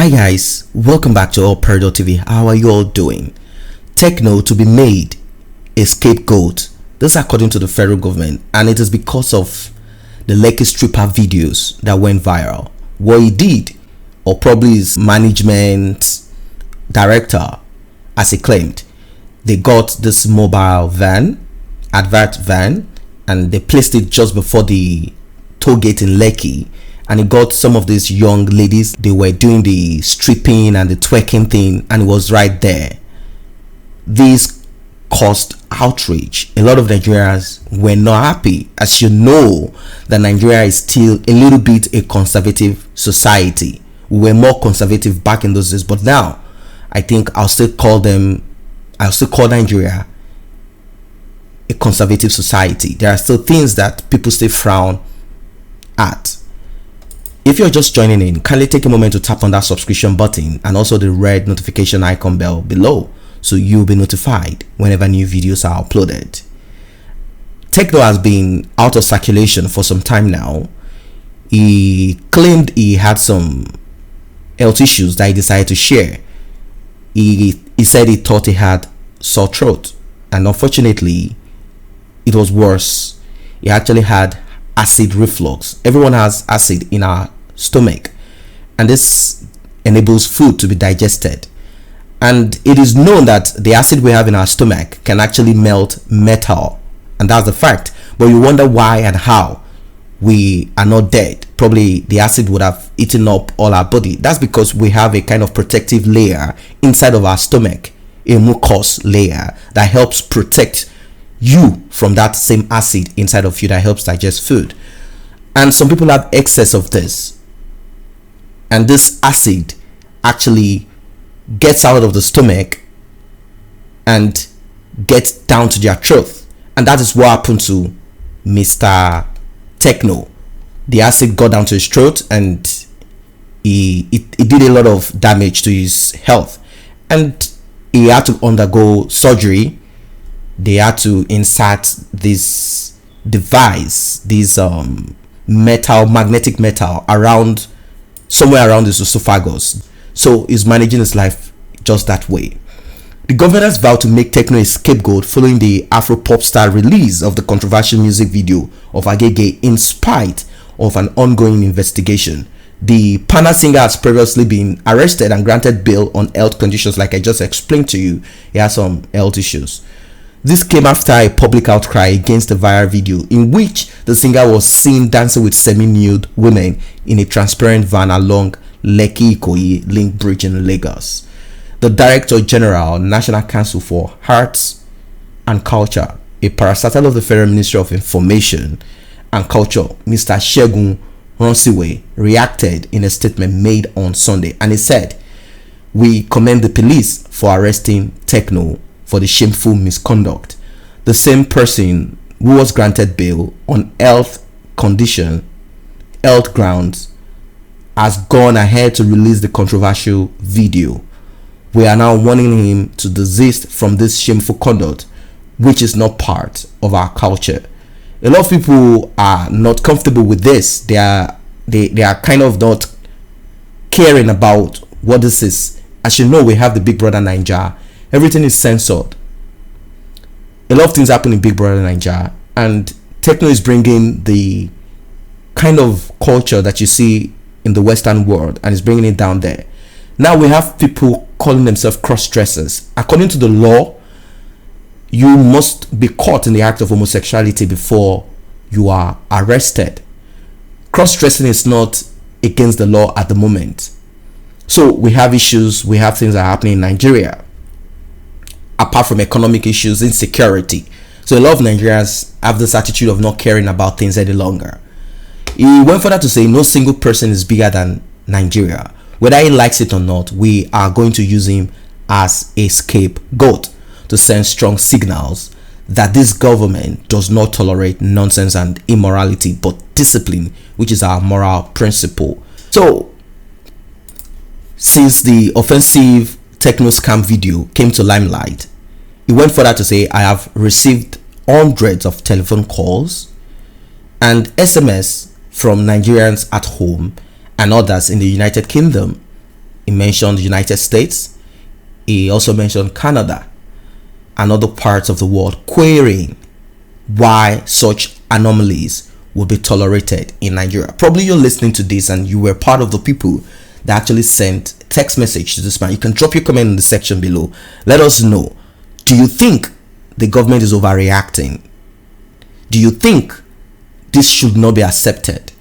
Hi guys, welcome back to PERIDOT TV. How are you all doing? Tekno to be made a scapegoat. This is according to the federal government, and it is because of the Lekki stripper videos that went viral. What he did, or probably his management director, as he claimed, they got this mobile van, advert van, and they placed it just before the toll gate in Lekki. And it got some of these young ladies, they were doing the stripping and the twerking thing, and it was right there. This caused outrage. A lot of Nigerians were not happy. As you know, that Nigeria is still a little bit a conservative society. We were more conservative back in those days, but now I think I'll still call Nigeria a conservative society. There are still things that people still frown at. If you're just joining in, kindly take a moment to tap on that subscription button and also the red notification icon bell below, so you'll be notified whenever new videos are uploaded. Tekno has been out of circulation for some time now. He claimed he had some health issues that he decided to share. He said he thought he had sore throat, and unfortunately it was worse. He actually had acid reflux. Everyone has acid in our stomach, and this enables food to be digested, and it is known that the acid we have in our stomach can actually melt metal, and that's the fact. But you wonder why and how we are not dead. Probably the acid would have eaten up all our body. That's because we have a kind of protective layer inside of our stomach, a mucus layer that helps protect you from that same acid inside of you that helps digest food. And some people have excess of this, and this acid actually gets out of the stomach and gets down to their throat, and that is what happened to Mr. Tekno. The acid got down to his throat, and it did a lot of damage to his health, and he had to undergo surgery. They had to insert this device, this magnetic metal around, somewhere around his esophagus. So he's managing his life just that way. The government has vowed to make Tekno a scapegoat following the Afro pop star release of the controversial music video of Agege in spite of an ongoing investigation. The Pana singer has previously been arrested and granted bail on health conditions. Like I just explained to you, he has some health issues. This came after a public outcry against the viral video in which the singer was seen dancing with semi-nude women in a transparent van along Lekki-Ikoyi Link Bridge in Lagos. The Director General, National Council for Arts and Culture, a parastatal of the Federal Ministry of Information and Culture, Mr. Segun Ronsiwe, reacted in a statement made on Sunday, and he said, "We commend the police for arresting Tekno for the shameful misconduct. The same person who was granted bail on health grounds has gone ahead to release the controversial video. We are now warning him to desist from this shameful conduct, which is not part of our culture." A lot of people are not comfortable with this. They are kind of not caring about what this is. As you know, we have the Big Brother Naija. Everything is censored. A lot of things happen in Big Brother Naija, and Tekno is bringing the kind of culture that you see in the Western world, and is bringing it down there. Now we have people calling themselves cross-dressers. According to the law, you must be caught in the act of homosexuality before you are arrested. Cross-dressing is not against the law at the moment. So we have issues, we have things that are happening in Nigeria. Apart from economic issues, insecurity. So a lot of Nigerians have this attitude of not caring about things any longer. He went further to say no single person is bigger than Nigeria. Whether he likes it or not, we are going to use him as a scapegoat to send strong signals that this government does not tolerate nonsense and immorality, but discipline, which is our moral principle. So since the offensive Tekno scam video came to limelight, he went further to say, "I have received hundreds of telephone calls and SMS from Nigerians at home and others in the United Kingdom He mentioned the United States. He also mentioned Canada and other parts of the world, querying why such anomalies will be tolerated in Nigeria. Probably you're listening to this and you were part of the people that actually sent text message to this man. You can drop your comment in the section below. Let us know. Do you think the government is overreacting? Do you think this should not be accepted?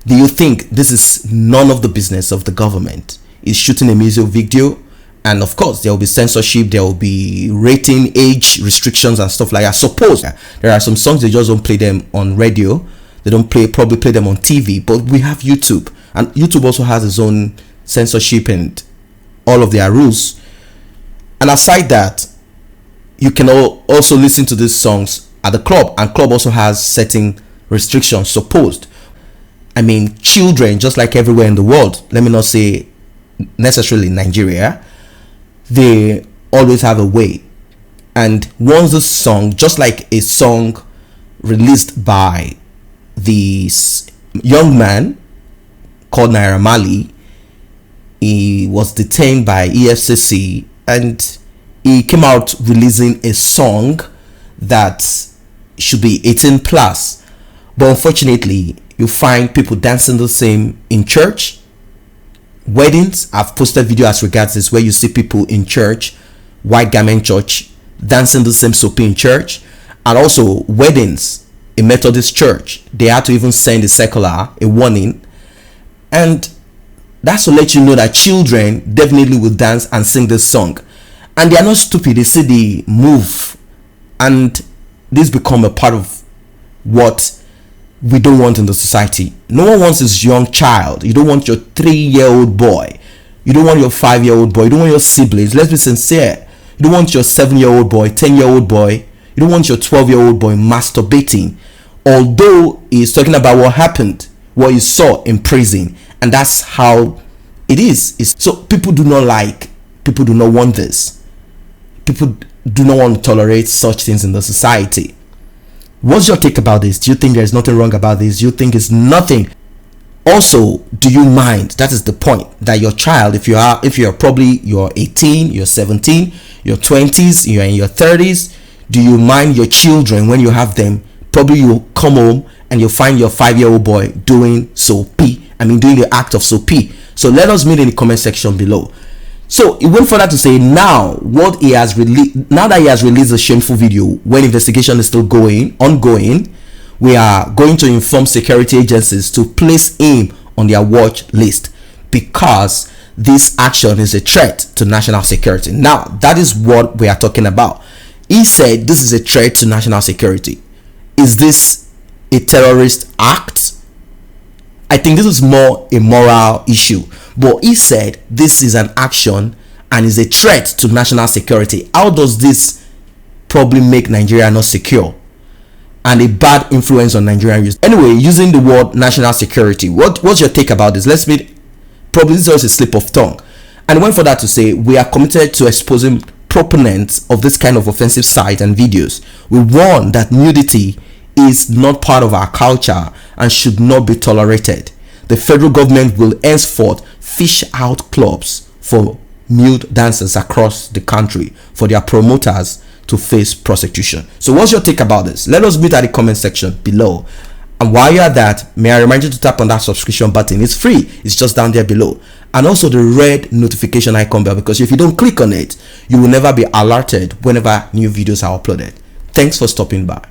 Do you think this is none of the business of the government? Is shooting a music video, and of course there will be censorship, there will be rating, age restrictions and stuff like that. Suppose there are some songs they just don't play them on radio, they don't probably play them on TV, but we have YouTube, and YouTube also has its own censorship and all of their rules. And aside that, you can also listen to these songs at the club, and club also has certain restrictions. Supposed, I mean, children, just like everywhere in the world, let me not say necessarily Nigeria, they always have a way. And once the song, just like a song released by this young man called Naira Marley, he was detained by EFCC and he came out releasing a song that should be 18 plus, but unfortunately you find people dancing the same in church, weddings. I've posted video as regards this, where you see people in church, white garment church, dancing the same soapy in church. And also weddings in Methodist church, they had to even send a circular, a warning, and that's to let you know that children definitely will dance and sing this song. And they are not stupid, they see the move, and this become a part of what we don't want in the society. No one wants this young child. You don't want your 3-year-old boy, you don't want your 5-year-old boy, you don't want your siblings. Let's be sincere. You don't want your 7-year-old boy, 10-year-old boy, you don't want your 12-year-old boy masturbating, although he's talking about what happened, what he saw in prison. And that's how it is. So people do not want this. People do not want to tolerate such things in the society. What's your take about this? Do you think there's nothing wrong about this? Do you think it's nothing? Also, do you mind? That is the point, that your child, if you're 18, you're 17, you're 20s, you're in your 30s, do you mind your children when you have them? Probably you come home and you find your 5-year-old boy doing doing the act of soapy. So let us meet in the comment section below. So it went further to say, now that he has released a shameful video, when investigation is still ongoing, we are going to inform security agencies to place him on their watch list, because this action is a threat to national security. Now that is what we are talking about. He said this is a threat to national security. Is this a terrorist act? I think this is more a moral issue, but he said this is an action and is a threat to national security. How does this probably make Nigeria not secure and a bad influence on Nigerian youth? Anyway, using the word national security, what's your take about this? Let's meet. Probably this is also a slip of tongue. And went further to say, we are committed to exposing proponents of this kind of offensive sites and videos. We warn that nudity is not part of our culture and should not be tolerated. The federal government will henceforth fish out clubs for nude dancers across the country for their promoters to face prosecution. So what's your take about this? Let us meet at the comment section below. And while you're at that, may I remind you to tap on that subscription button. It's free, it's just down there below, and also the red notification icon bell, because if you don't click on it, you will never be alerted whenever new videos are uploaded. Thanks for stopping by.